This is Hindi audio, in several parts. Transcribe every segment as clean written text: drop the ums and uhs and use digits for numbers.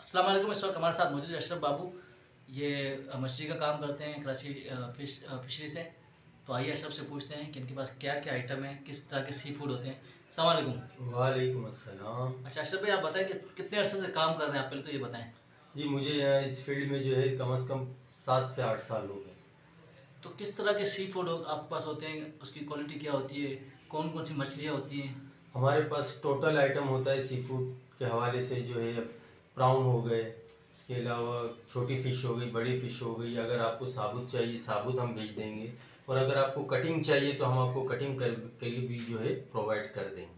अस्सलाम वालेकुम। इस वक्त हमारे साथ मौजूद है अशरफ बाबू। ये मछली का काम करते हैं कराची फिशरी से। तो आइए अशरफ से पूछते हैं कि इनके पास क्या क्या आइटम है, किस तरह के सी फूड होते हैं। अस्सलाम वालेकुम। वालेकुम अस्सलाम। अच्छा अशरफ भाई, आप बताएं कि कितने अरसे से काम कर रहे हैं आप, पहले तो ये बताएं। जी मुझे यहाँ इस फील्ड में जो है कम से कम 7 से 8 साल हो गए। तो किस तरह के सी फूड आपके पास होते हैं, उसकी क्वालिटी क्या होती है, कौन कौन सी मछलियाँ होती हैं? हमारे पास टोटल आइटम होता है सी फूड के हवाले से, जो है प्राउन हो गए, इसके अलावा छोटी फ़िश हो गई, बड़ी फ़िश हो गई। अगर आपको साबुत चाहिए साबुत हम भेज देंगे, और अगर आपको कटिंग चाहिए तो हम आपको कटिंग करके भी जो है प्रोवाइड कर देंगे।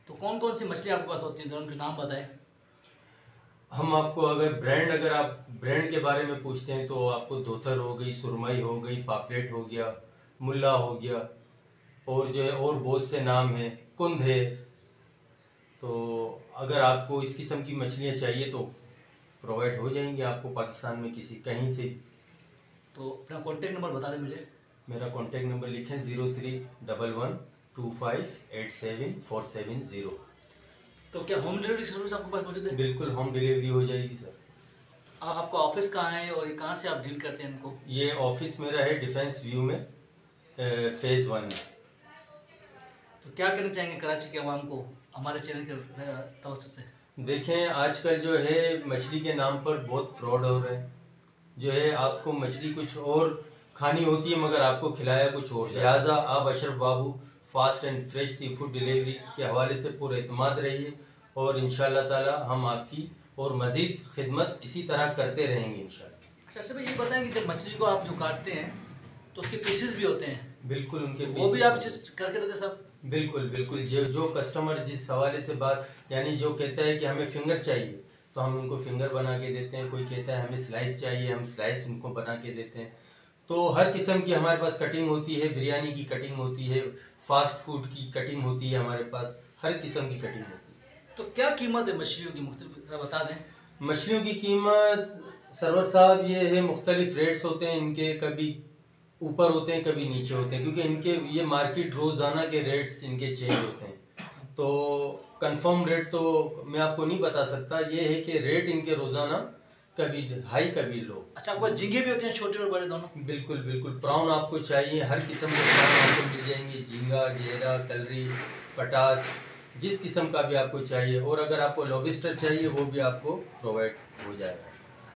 तो कौन कौन सी मछलियाँ आपके पास होती हैं, तो उनके नाम बताएं। हम आपको अगर आप ब्रांड के बारे में पूछते हैं तो आपको धोतर हो गई, सुरमई हो गई, पापलेट हो गया, मुल्ला हो गया, और जो है और बहुत से नाम हैं, कुंद है। तो अगर आपको इस किस्म की मछलियाँ चाहिए तो प्रोवाइड हो जाएंगी आपको पाकिस्तान में किसी कहीं से। तो अपना कॉन्टेक्ट नंबर बता दें मुझे। मेरा कॉन्टेक्ट नंबर लिखें 031125874770। तो क्या होम डिलीवरी सर्विस आपके पास मौजूद है? बिल्कुल होम डिलीवरी हो जाएगी सर। आपका ऑफिस कहाँ है और कहाँ से आप डील करते हैं इनको? ये ऑफिस मेरा है डिफेंस व्यू में, फेज़ 1 में। तो क्या कहना चाहेंगे कराची के अवाम को हमारे चैनल के तवज्जो से? देखें, आजकल जो है मछली के नाम पर बहुत फ्रॉड हो रहे हैं। जो है आपको मछली कुछ और खानी होती है मगर आपको खिलाया कुछ और। लिहाजा आप Ashraf Babu fast and fresh seafood delivery के हवाले से पूरे एतमाद रहिए, और इंशाअल्लाह ताला हम आपकी और मज़ीद खिदमत इसी तरह करते रहेंगे इंशाअल्लाह। अच्छा अच्छा भाई, ये बताएं कि जब मछली को आप जो काटते हैं तो उसके पीसेस भी होते हैं? बिल्कुल, उनके वो भी आप करके देते सब? बिल्कुल बिल्कुल। जो कस्टमर जिस हवाले से बात, यानी जो कहता है कि हमें फिंगर चाहिए तो हम उनको फिंगर बना के देते हैं। कोई कहता है हमें स्लाइस चाहिए, हम स्लाइस उनको बना के देते हैं। तो हर किस्म की हमारे पास कटिंग होती है, बिरयानी की कटिंग होती है, फास्ट फूड की कटिंग होती है, हमारे पास हर किस्म की कटिंग होती है। तो क्या कीमत है मछलियों की, मुख्तलिफ बता दें। मछलियों की कीमत सरवर साहब ये है, मुख्तलिफ रेट्स होते हैं इनके, कभी ऊपर होते हैं कभी नीचे होते हैं, क्योंकि इनके ये मार्केट रोज़ाना के रेट्स इनके चेंज होते हैं। तो कंफर्म रेट तो मैं आपको नहीं बता सकता। ये है कि रेट इनके रोज़ाना कभी हाई कभी लो। अच्छा, आपके पास झींगे भी होते हैं, छोटे और बड़े दोनों? बिल्कुल बिल्कुल। प्राउन आपको चाहिए, हर किस्म के प्राउन आपको मिल जाएंगे, झींगा, जेरा, कलरी, पटास, जिस किस्म का भी आपको चाहिए। और अगर आपको लॉबस्टर चाहिए वो भी आपको प्रोवाइड हो जाएगा।